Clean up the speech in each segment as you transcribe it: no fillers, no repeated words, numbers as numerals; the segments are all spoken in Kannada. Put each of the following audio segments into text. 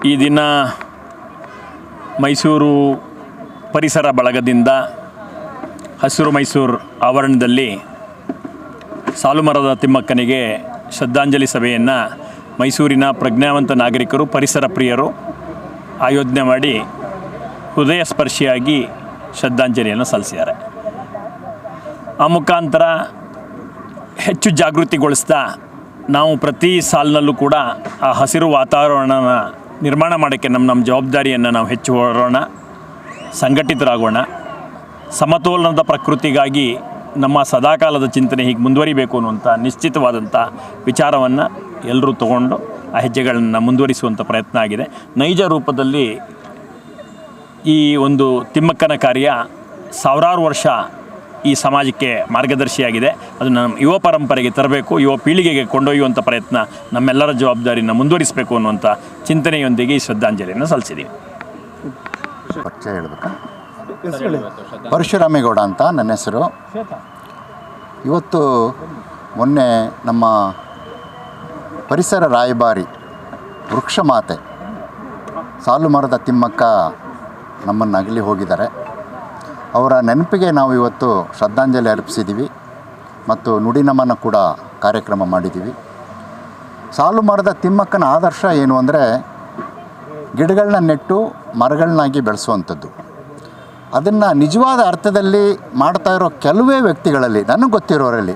ಈ ದಿನ ಮೈಸೂರು ಪರಿಸರ ಬಳಗದಿಂದ ಹಸಿರು ಮೈಸೂರು ಆವರಣದಲ್ಲಿ ಸಾಲುಮರದ ತಿಮ್ಮಕ್ಕನಿಗೆ ಶ್ರದ್ಧಾಂಜಲಿ ಸಭೆಯನ್ನು ಮೈಸೂರಿನ ಪ್ರಜ್ಞಾವಂತ ನಾಗರಿಕರು, ಪರಿಸರ ಪ್ರಿಯರು ಆಯೋಜನೆ ಮಾಡಿ ಹೃದಯ ಸ್ಪರ್ಶಿಯಾಗಿ ಶ್ರದ್ಧಾಂಜಲಿಯನ್ನು ಸಲ್ಲಿಸಿದ್ದಾರೆ. ಆ ಮುಖಾಂತರ ಹೆಚ್ಚು ಜಾಗೃತಿಗೊಳಿಸ್ತಾ ನಾವು ಪ್ರತಿ ಸಾಲಿನಲ್ಲೂ ಕೂಡ ಆ ಹಸಿರು ವಾತಾವರಣನ ನಿರ್ಮಾಣ ಮಾಡೋಕ್ಕೆ ನಮ್ಮ ಜವಾಬ್ದಾರಿಯನ್ನು ನಾವು ಹೆಚ್ಚು ಹೊರೋಣ, ಸಂಘಟಿತರಾಗೋಣ. ಸಮತೋಲನದ ಪ್ರಕೃತಿಗಾಗಿ ನಮ್ಮ ಸದಾಕಾಲದ ಚಿಂತನೆ ಹೀಗೆ ಮುಂದುವರಿಬೇಕು ಅನ್ನುವಂಥ ನಿಶ್ಚಿತವಾದಂಥ ವಿಚಾರವನ್ನು ಎಲ್ಲರೂ ತಗೊಂಡು ಆ ಹೆಜ್ಜೆಗಳನ್ನು ಮುಂದುವರಿಸುವಂಥ ಪ್ರಯತ್ನ ಆಗಿದೆ. ನೈಜ ರೂಪದಲ್ಲಿ ಈ ಒಂದು ತಿಮ್ಮಕ್ಕನ ಕಾರ್ಯ ಸಾವಿರಾರು ವರ್ಷ ಈ ಸಮಾಜಕ್ಕೆ ಮಾರ್ಗದರ್ಶಿಯಾಗಿದೆ. ಅದನ್ನು ನಮ್ಮ ಯುವ ಪರಂಪರೆಗೆ ತರಬೇಕು, ಯುವ ಪೀಳಿಗೆಗೆ ಕೊಂಡೊಯ್ಯುವಂಥ ಪ್ರಯತ್ನ ನಮ್ಮೆಲ್ಲರ ಜವಾಬ್ದಾರಿನ ಮುಂದುವರಿಸಬೇಕು ಅನ್ನುವಂಥ ಚಿಂತನೆಯೊಂದಿಗೆ ಈ ಶ್ರದ್ಧಾಂಜಲಿಯನ್ನು ಸಲ್ಲಿಸಿದ್ದೀವಿ. ಪರಿಚಯ ಹೇಳಬೇಕಾ? ಪರಶುರಾಮೇಗೌಡ ಅಂತ ನನ್ನ ಹೆಸರು. ಇವತ್ತು ಮೊನ್ನೆ ನಮ್ಮ ಪರಿಸರ ರಾಯಭಾರಿ ವೃಕ್ಷಮಾತೆ ಸಾಲುಮರದ ತಿಮ್ಮಕ್ಕ ನಮ್ಮನ್ನು ಅಗಲಿ ಹೋಗಿದ್ದಾರೆ. ಅವರ ನೆನಪಿಗೆ ನಾವು ಇವತ್ತು ಶ್ರದ್ಧಾಂಜಲಿ ಅರ್ಪಿಸಿದ್ದೀವಿ ಮತ್ತು ನುಡಿನಮನ ಕೂಡ ಕಾರ್ಯಕ್ರಮ ಮಾಡಿದ್ದೀವಿ. ಸಾಲುಮರದ ತಿಮ್ಮಕ್ಕನ ಆದರ್ಶ ಏನು ಅಂದರೆ ಗಿಡಗಳನ್ನ ನೆಟ್ಟು ಮರಗಳನ್ನಾಗಿ ಬೆಳೆಸುವಂಥದ್ದು. ಅದನ್ನು ನಿಜವಾದ ಅರ್ಥದಲ್ಲಿ ಮಾಡ್ತಾ ಇರೋ ಕೆಲವೇ ವ್ಯಕ್ತಿಗಳಲ್ಲಿ ನನಗೆ ಗೊತ್ತಿರೋರಲ್ಲಿ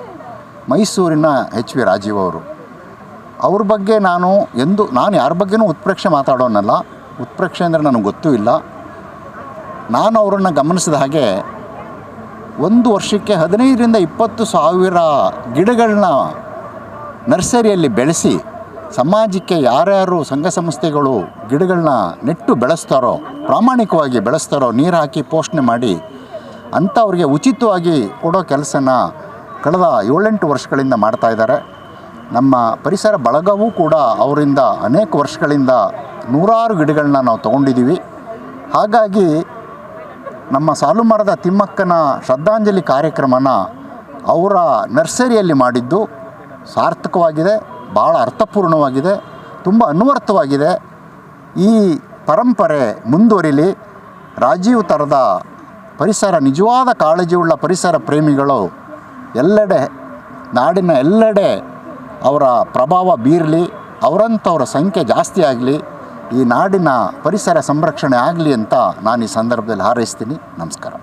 ಮೈಸೂರಿನ ಎಚ್ ವಿ ರಾಜೀವ್ ಅವರು. ಅವ್ರ ಬಗ್ಗೆ ನಾನು ಯಾರ ಬಗ್ಗೆನೂ ಉತ್ಪ್ರೇಕ್ಷೆ ಮಾತಾಡೋನಲ್ಲ. ಉತ್ಪ್ರೇಕ್ಷೆ ಅಂದರೆ ನನಗೆ ಗೊತ್ತೂ ಇಲ್ಲ. ನಾನು ಅವರನ್ನು ಗಮನಿಸಿದ ಹಾಗೆ ಒಂದು ವರ್ಷಕ್ಕೆ 15ರಿಂದ 20,000 ಗಿಡಗಳನ್ನ ನರ್ಸರಿಯಲ್ಲಿ ಬೆಳೆಸಿ ಸಮಾಜಕ್ಕೆ ಯಾರ್ಯಾರು ಸಂಘ ಸಂಸ್ಥೆಗಳು ಗಿಡಗಳನ್ನ ನೆಟ್ಟು ಬೆಳೆಸ್ತಾರೋ, ಪ್ರಾಮಾಣಿಕವಾಗಿ ಬೆಳೆಸ್ತಾರೋ, ನೀರು ಹಾಕಿ ಪೋಷಣೆ ಮಾಡಿ ಅಂಥವ್ರಿಗೆ ಉಚಿತವಾಗಿ ಕೊಡೋ ಕೆಲಸನ ಕಳೆದ 7-8 ವರ್ಷಗಳಿಂದ ಮಾಡ್ತಾಯಿದ್ದಾರೆ. ನಮ್ಮ ಪರಿಸರ ಬಳಗವೂ ಕೂಡ ಅವರಿಂದ ಅನೇಕ ವರ್ಷಗಳಿಂದ ನೂರಾರು ಗಿಡಗಳನ್ನ ನಾವು ತೊಗೊಂಡಿದ್ದೀವಿ. ಹಾಗಾಗಿ ನಮ್ಮ ಸಾಲುಮರದ ತಿಮ್ಮಕ್ಕನ ಶ್ರದ್ಧಾಂಜಲಿ ಕಾರ್ಯಕ್ರಮನ ಅವರ ನರ್ಸರಿಯಲ್ಲಿ ಮಾಡಿದ್ದು ಸಾರ್ಥಕವಾಗಿದೆ, ಭಾಳ ಅರ್ಥಪೂರ್ಣವಾಗಿದೆ, ತುಂಬ ಅನ್ವರ್ಥವಾಗಿದೆ. ಈ ಪರಂಪರೆ ಮುಂದುವರಿಲಿ. ರಾಜೀವ್ ಥರದ ಪರಿಸರ ನಿಜವಾದ ಕಾಳಜಿಯುಳ್ಳ ಪರಿಸರ ಪ್ರೇಮಿಗಳು ಎಲ್ಲೆಡೆ, ನಾಡಿನ ಎಲ್ಲೆಡೆ ಅವರ ಪ್ರಭಾವ ಬೀರಲಿ, ಅವರಂಥವ್ರ ಸಂಖ್ಯೆ ಜಾಸ್ತಿ ಆಗಲಿ, ಈ ನಾಡಿನ ಪರಿಸರ ಸಂರಕ್ಷಣೆ ಆಗಲಿ ಅಂತ ನಾನು ಈ ಸಂದರ್ಭದಲ್ಲಿ ಹಾರೈಸ್ತೀನಿ. ನಮಸ್ಕಾರ.